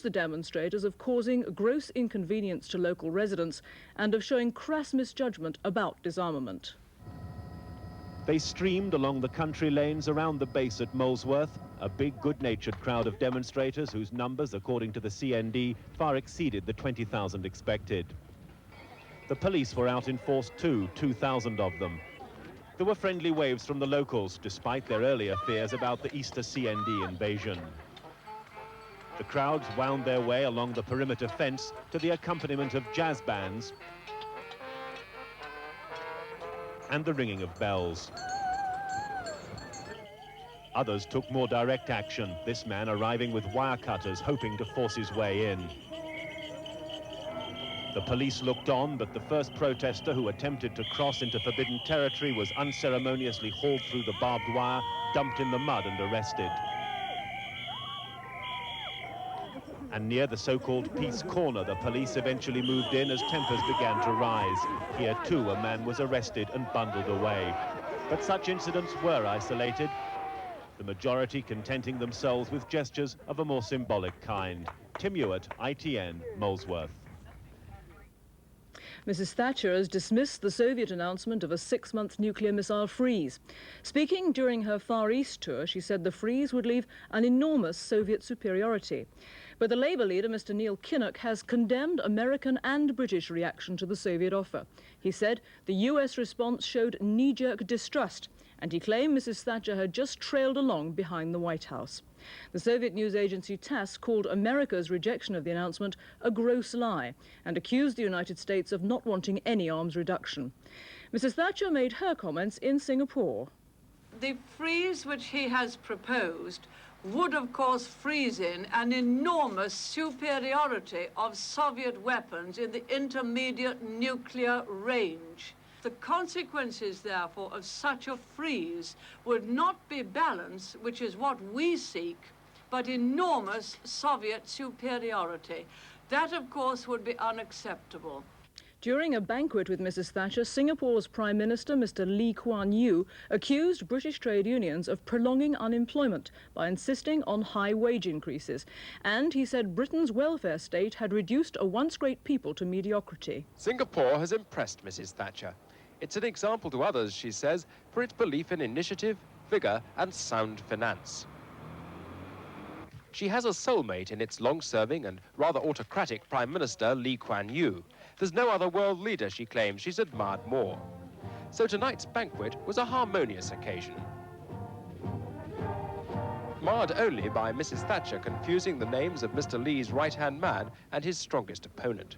the demonstrators of causing gross inconvenience to local residents and of showing crass misjudgment about disarmament. They streamed along the country lanes around the base at Molesworth, a big, good-natured crowd of demonstrators whose numbers, according to the CND, far exceeded the 20,000 expected. The police were out in force too, 2,000 of them. There were friendly waves from the locals, despite their earlier fears about the Easter CND invasion. The crowds wound their way along the perimeter fence to the accompaniment of jazz bands and the ringing of bells. Others took more direct action, this man arriving with wire cutters, hoping to force his way in. The police looked on, but the first protester who attempted to cross into forbidden territory was unceremoniously hauled through the barbed wire, dumped in the mud and arrested. And near the so-called Peace Corner, the police eventually moved in as tempers began to rise. Here, too, a man was arrested and bundled away. But such incidents were isolated, the majority contenting themselves with gestures of a more symbolic kind. Tim Ewart, ITN, Molesworth. Mrs. Thatcher has dismissed the Soviet announcement of a 6-month nuclear missile freeze. Speaking during her Far East tour, she said the freeze would leave an enormous Soviet superiority. But the Labour leader, Mr. Neil Kinnock, has condemned American and British reaction to the Soviet offer. He said the US response showed knee-jerk distrust, and he claimed Mrs. Thatcher had just trailed along behind the White House. The Soviet news agency TASS called America's rejection of the announcement a gross lie and accused the United States of not wanting any arms reduction. Mrs. Thatcher made her comments in Singapore. The freeze which he has proposed would, of course, freeze in an enormous superiority of Soviet weapons in the intermediate nuclear range. The consequences, therefore, of such a freeze would not be balance, which is what we seek, but enormous Soviet superiority. That, of course, would be unacceptable. During a banquet with Mrs. Thatcher, Singapore's Prime Minister, Mr. Lee Kuan Yew, accused British trade unions of prolonging unemployment by insisting on high wage increases. And he said Britain's welfare state had reduced a once great people to mediocrity. Singapore has impressed Mrs. Thatcher. It's an example to others, she says, for its belief in initiative, vigour and sound finance. She has a soulmate in its long-serving and rather autocratic Prime Minister, Lee Kuan Yew. There's no other world leader, she claims, she's admired more. So tonight's banquet was a harmonious occasion, marred only by Mrs. Thatcher confusing the names of Mr. Lee's right-hand man and his strongest opponent.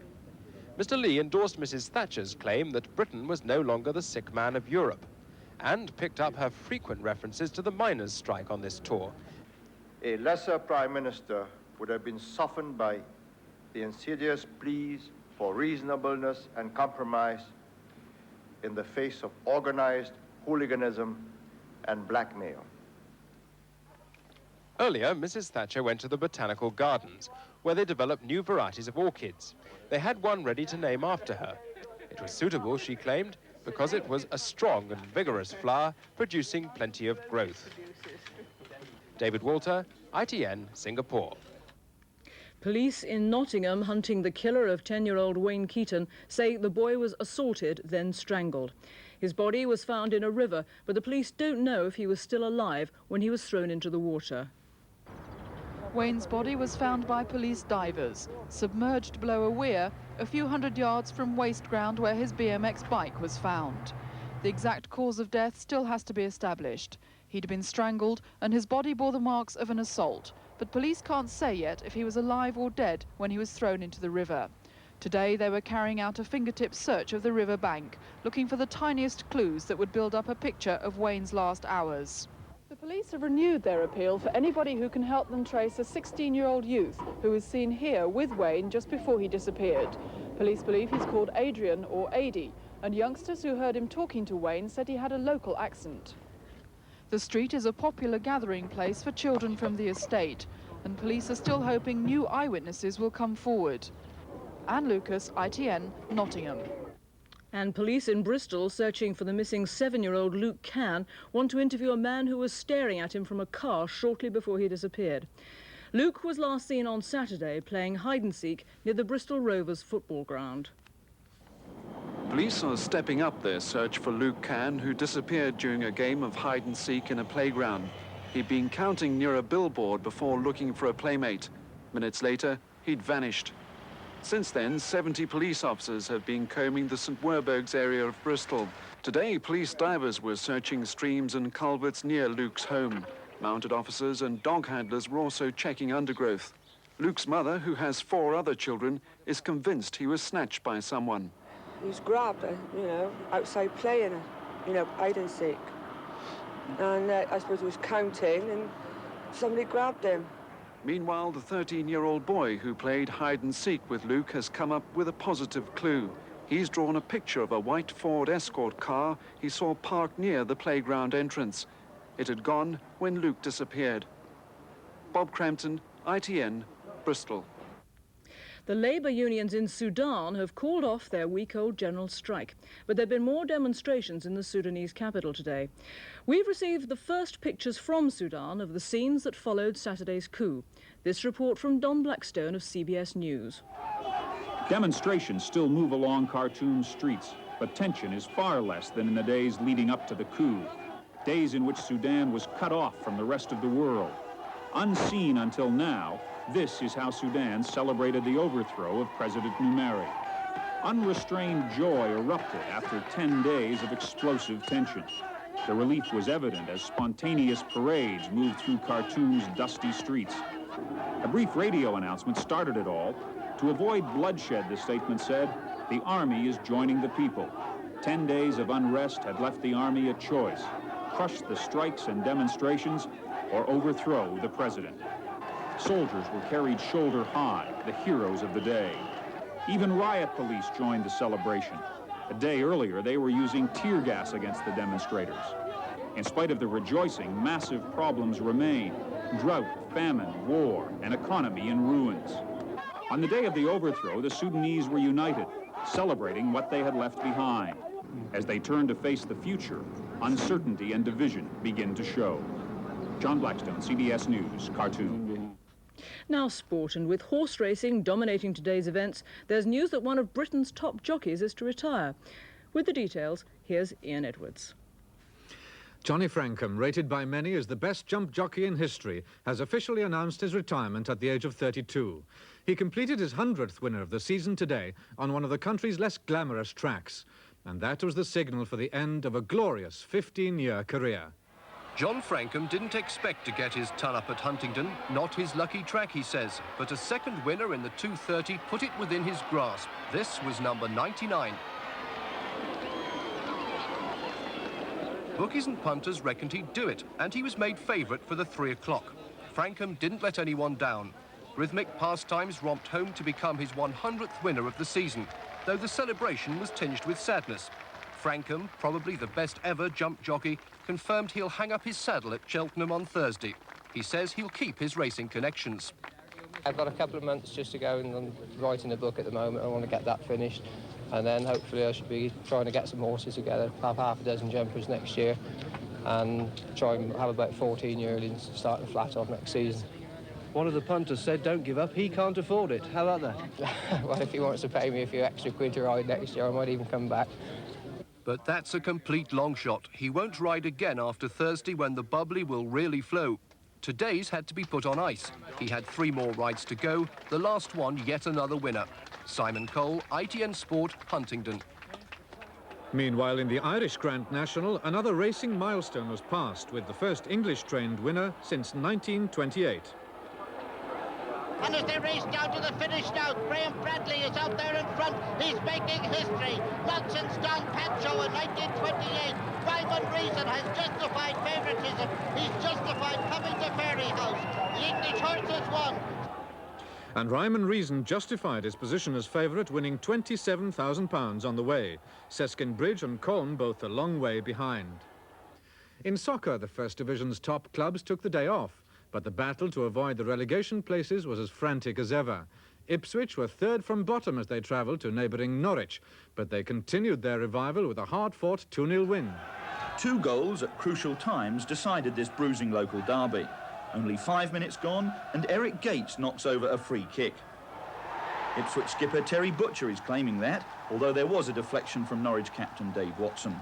Mr. Lee endorsed Mrs. Thatcher's claim that Britain was no longer the sick man of Europe, and picked up her frequent references to the miners' strike on this tour. A lesser Prime Minister would have been softened by the insidious pleas for reasonableness and compromise in the face of organized hooliganism and blackmail. Earlier, Mrs. Thatcher went to the Botanical Gardens, where they developed new varieties of orchids. They had one ready to name after her. It was suitable, she claimed, because it was a strong and vigorous flower, producing plenty of growth. David Walter, ITN, Singapore. Police in Nottingham, hunting the killer of 10-year-old Wayne Keaton, say the boy was assaulted, then strangled. His body was found in a river, but the police don't know if he was still alive when he was thrown into the water. Wayne's body was found by police divers, submerged below a weir a few hundred yards from waste ground where his BMX bike was found. The exact cause of death still has to be established. He'd been strangled and his body bore the marks of an assault, but police can't say yet if he was alive or dead when he was thrown into the river. Today they were carrying out a fingertip search of the river bank, looking for the tiniest clues that would build up a picture of Wayne's last hours. The police have renewed their appeal for anybody who can help them trace a 16-year-old youth who was seen here with Wayne just before he disappeared. Police believe he's called Adrian or Adi, and youngsters who heard him talking to Wayne said he had a local accent. The street is a popular gathering place for children from the estate, and police are still hoping new eyewitnesses will come forward. Anne Lucas, ITN, Nottingham. And police in Bristol, searching for the missing 7-year-old Luke Cann, want to interview a man who was staring at him from a car shortly before he disappeared. Luke was last seen on Saturday playing hide-and-seek near the Bristol Rovers football ground. Police are stepping up their search for Luke Cann, who disappeared during a game of hide-and-seek in a playground. He'd been counting near a billboard before looking for a playmate. Minutes later, he'd vanished. Since then, 70 police officers have been combing the St Werburgh's area of Bristol. Today, police divers were searching streams and culverts near Luke's home. Mounted officers and dog handlers were also checking undergrowth. Luke's mother, who has 4 other children, is convinced he was snatched by someone. He was grabbed, outside playing, hide and seek. And I suppose he was counting and somebody grabbed him. Meanwhile, the 13-year-old boy who played hide-and-seek with Luke has come up with a positive clue. He's drawn a picture of a white Ford Escort car he saw parked near the playground entrance. It had gone when Luke disappeared. Bob Crampton, ITN, Bristol. The labour unions in Sudan have called off their week-old general strike, but there have been more demonstrations in the Sudanese capital today. We've received the first pictures from Sudan of the scenes that followed Saturday's coup. This report from Don Blackstone of CBS News. Demonstrations still move along Khartoum's streets, but tension is far less than in the days leading up to the coup, days in which Sudan was cut off from the rest of the world. Unseen until now, this is how Sudan celebrated the overthrow of President Numeri. Unrestrained joy erupted after 10 days of explosive tension. The relief was evident as spontaneous parades moved through Khartoum's dusty streets. A brief radio announcement started it all. To avoid bloodshed, the statement said, the army is joining the people. 10 days of unrest had left the army a choice: crush the strikes and demonstrations or overthrow the president. Soldiers were carried shoulder high, the heroes of the day. Even riot police joined the celebration. A day earlier, they were using tear gas against the demonstrators. In spite of the rejoicing, massive problems remain: drought, famine, war, an economy in ruins. On the day of the overthrow, the Sudanese were united, celebrating what they had left behind. As they turn to face the future, uncertainty and division begin to show. John Blackstone, CBS News, Khartoum. Now sport, and with horse racing dominating today's events, there's news that one of Britain's top jockeys is to retire. With the details, here's Ian Edwards. Johnny Frankham, rated by many as the best jump jockey in history, has officially announced his retirement at the age of 32. He completed his 100th winner of the season today on one of the country's less glamorous tracks. And that was the signal for the end of a glorious 15-year career. John Frankham didn't expect to get his ton up at Huntingdon, not his lucky track, he says, but a second winner in the 2:30 put it within his grasp. This was number 99. Bookies and punters reckoned he'd do it, and he was made favourite for the 3 o'clock. Frankham didn't let anyone down. Rhythmic Pastimes romped home to become his 100th winner of the season, though the celebration was tinged with sadness. Frankham, probably the best ever jump jockey, confirmed he'll hang up his saddle at Cheltenham on Thursday. He says he'll keep his racing connections. I've got a couple of months just to go, and I'm writing a book at the moment. I want to get that finished, and then hopefully I should be trying to get some horses together, have half a dozen jumpers next year, and try and have about 14 yearlings starting flat off next season. One of the punters said don't give up, he can't afford it. How about that? Well, if he wants to pay me a few extra quid to ride next year, I might even come back. But that's a complete long shot. He won't ride again after Thursday, when the bubbly will really flow. Today's had to be put on ice. He had 3 more rides to go, the last one yet another winner. Simon Cole, ITN Sport, Huntingdon. Meanwhile, in the Irish Grand National, another racing milestone was passed with the first English-trained winner since 1928. And as they race down to the finish now, Graham Bradley is out there in front. He's making history. Nelson's Don Pancho in 1928. Ryman Reason has justified favouritism. He's justified coming to Fairyhouse. The English horse has won. And Ryman Reason justified his position as favourite, winning £27,000 on the way. Seskin Bridge and Colne both a long way behind. In soccer, the First Division's top clubs took the day off. But the battle to avoid the relegation places was as frantic as ever. Ipswich were third from bottom as they travelled to neighbouring Norwich, but they continued their revival with a hard-fought 2-0 win. 2 goals at crucial times decided this bruising local derby. Only 5 minutes gone, and Eric Gates knocks over a free kick. Ipswich skipper Terry Butcher is claiming that, although there was a deflection from Norwich captain Dave Watson.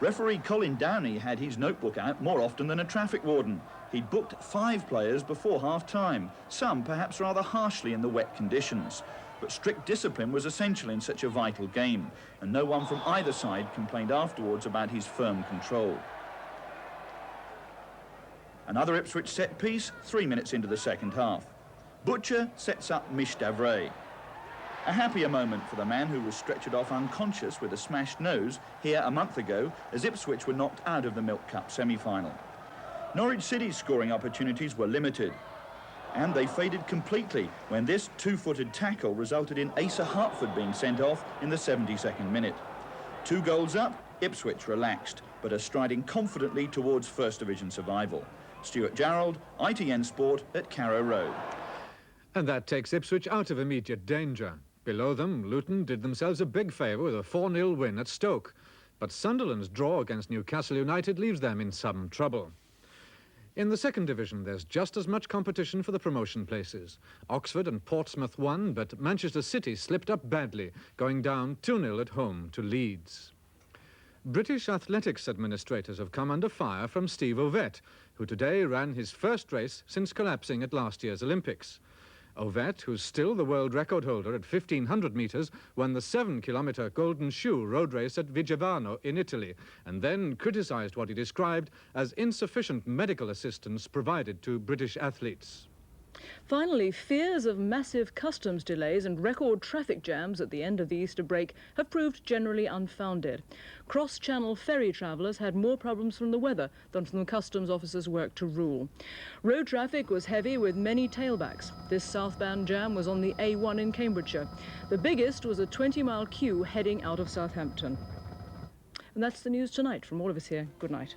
Referee Colin Downey had his notebook out more often than a traffic warden. He'd booked 5 players before half-time, some perhaps rather harshly in the wet conditions. But strict discipline was essential in such a vital game, and no one from either side complained afterwards about his firm control. Another Ipswich set piece, 3 minutes into the second half. Butcher sets up Mish Davray. A happier moment for the man who was stretchered off unconscious with a smashed nose here a month ago as Ipswich were knocked out of the Milk Cup semi-final. Norwich City's scoring opportunities were limited, and they faded completely when this two-footed tackle resulted in Asa Hartford being sent off in the 72nd minute. 2 goals up, Ipswich relaxed, but are striding confidently towards First Division survival. Stuart Jarrold, ITN Sport at Carrow Road. And that takes Ipswich out of immediate danger. Below them, Luton did themselves a big favour with a 4-0 win at Stoke. But Sunderland's draw against Newcastle United leaves them in some trouble. In the second division, there's just as much competition for the promotion places. Oxford and Portsmouth won, but Manchester City slipped up badly, going down 2-0 at home to Leeds. British athletics administrators have come under fire from Steve Ovett, who today ran his first race since collapsing at last year's Olympics. Ovett, who's still the world record holder at 1,500 metres, won the 7-kilometre Golden Shoe road race at Vigevano in Italy, and then criticised what he described as insufficient medical assistance provided to British athletes. Finally, fears of massive customs delays and record traffic jams at the end of the Easter break have proved generally unfounded. Cross-channel ferry travellers had more problems from the weather than from the customs officers' work to rule. Road traffic was heavy with many tailbacks. This southbound jam was on the A1 in Cambridgeshire. The biggest was a 20-mile queue heading out of Southampton. And that's the news tonight. From all of us here, good night.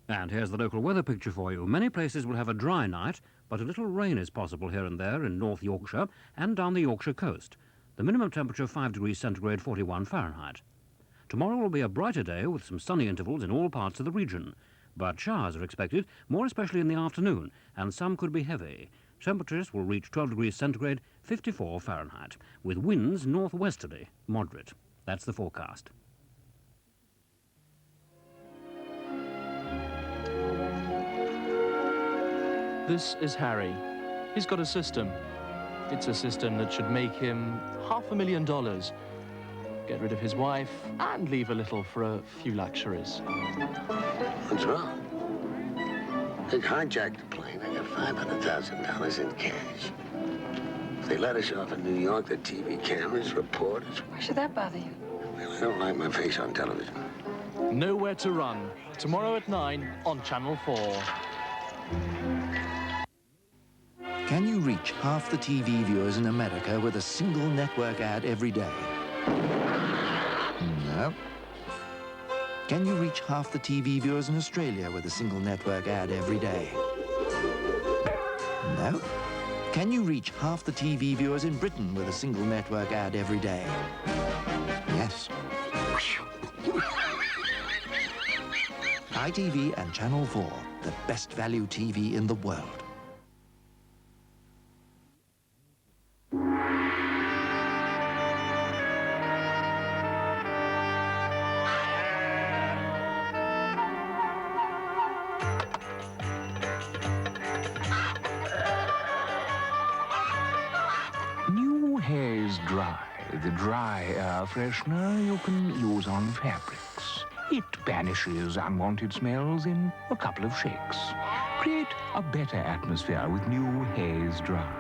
And here's the local weather picture for you. Many places will have a dry night, but a little rain is possible here and there in North Yorkshire and down the Yorkshire coast. The minimum temperature 5 degrees centigrade, 41 Fahrenheit. Tomorrow will be a brighter day with some sunny intervals in all parts of the region. But showers are expected, more especially in the afternoon, and some could be heavy. Temperatures will reach 12 degrees centigrade, 54 Fahrenheit, with winds northwesterly, moderate. That's the forecast. This is Harry. He's got a system. It's a system that should make him $500,000. Get rid of his wife and leave a little for a few luxuries. What's wrong? They hijacked the plane. I got $500,000 in cash. If they let us off in New York, the TV cameras, reporters. Why should that bother you? Well, I don't like my face on television. Nowhere to Run. Tomorrow at 9 on Channel 4. Can you reach half the TV viewers in America with a single network ad every day? No. Can you reach half the TV viewers in Australia with a single network ad every day? No. Can you reach half the TV viewers in Britain with a single network ad every day? Yes. ITV and Channel 4, the best value TV in the world. New Haze Dry, the dry air freshener you can use on fabrics. It banishes unwanted smells in a couple of shakes. Create a better atmosphere with New Haze Dry.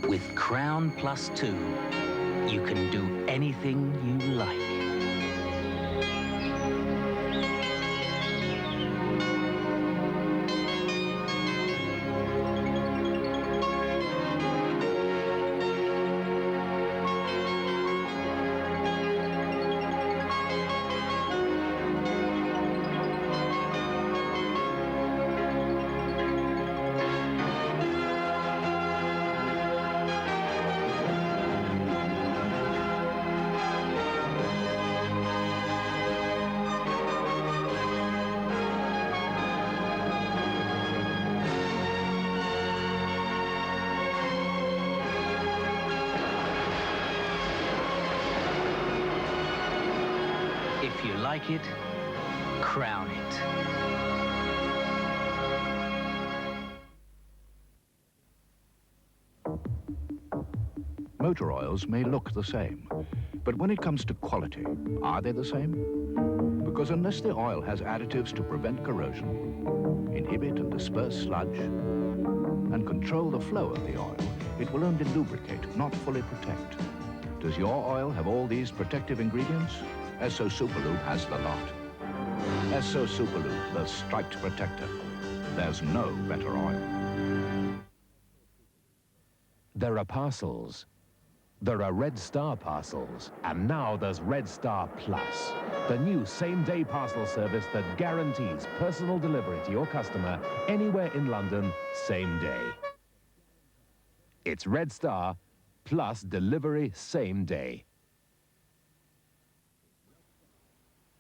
With Crown Plus 2, you can do anything you like. If you like it, crown it. Motor oils may look the same, but when it comes to quality, are they the same? Because unless the oil has additives to prevent corrosion, inhibit and disperse sludge, and control the flow of the oil, it will only lubricate, not fully protect. Does your oil have all these protective ingredients? Esso Superlube has the lot. Esso Superlube, the striped protector. There's no better oil. There are parcels. There are Red Star parcels, and now there's Red Star Plus, the new same-day parcel service that guarantees personal delivery to your customer anywhere in London, same day. It's Red Star Plus delivery same day.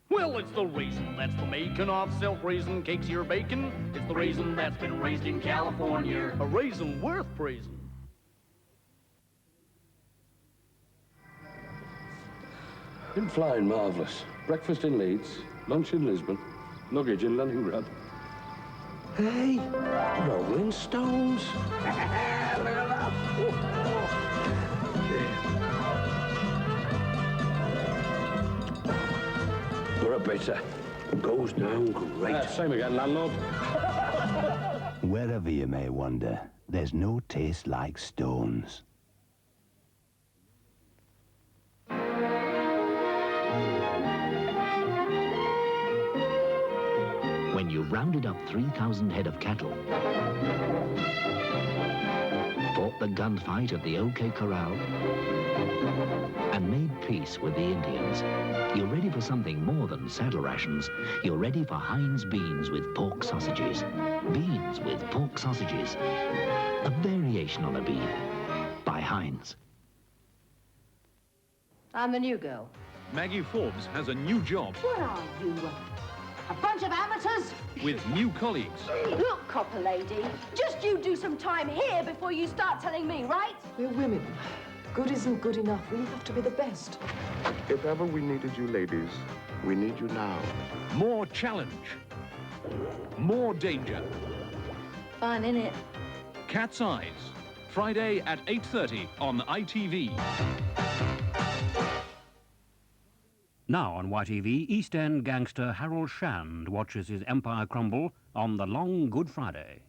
Well, it's the reason that's the making of silk raisin cakes you're baking. It's the raisin that's been raised in California, a raisin worth praising. Been flying marvellous. Breakfast in Leeds, lunch in Lisbon, luggage in Leningrad. Hey, Rolling Stones. Look at that. You're a bitter. Goes down great. Same again, landlord. Wherever you may wander, there's no taste like Stones. When you rounded up 3,000 head of cattle, fought the gunfight at the OK Corral, and made peace with the Indians, you're ready for something more than saddle rations. You're ready for Heinz beans with pork sausages. Beans with pork sausages. A variation on a bean. By Heinz. I'm the new girl. Maggie Forbes has a new job What are you? A bunch of amateurs? with new colleagues. Look, copper lady, just you do some time here before you start telling me, right? We're women. Good isn't good enough. We have to be the best. If ever we needed you ladies, we need you now. More challenge. More danger. Fun, innit? Cat's Eyes. Friday at 8:30 on ITV. Now on YTV, East End gangster Harold Shand watches his empire crumble on the long Good Friday.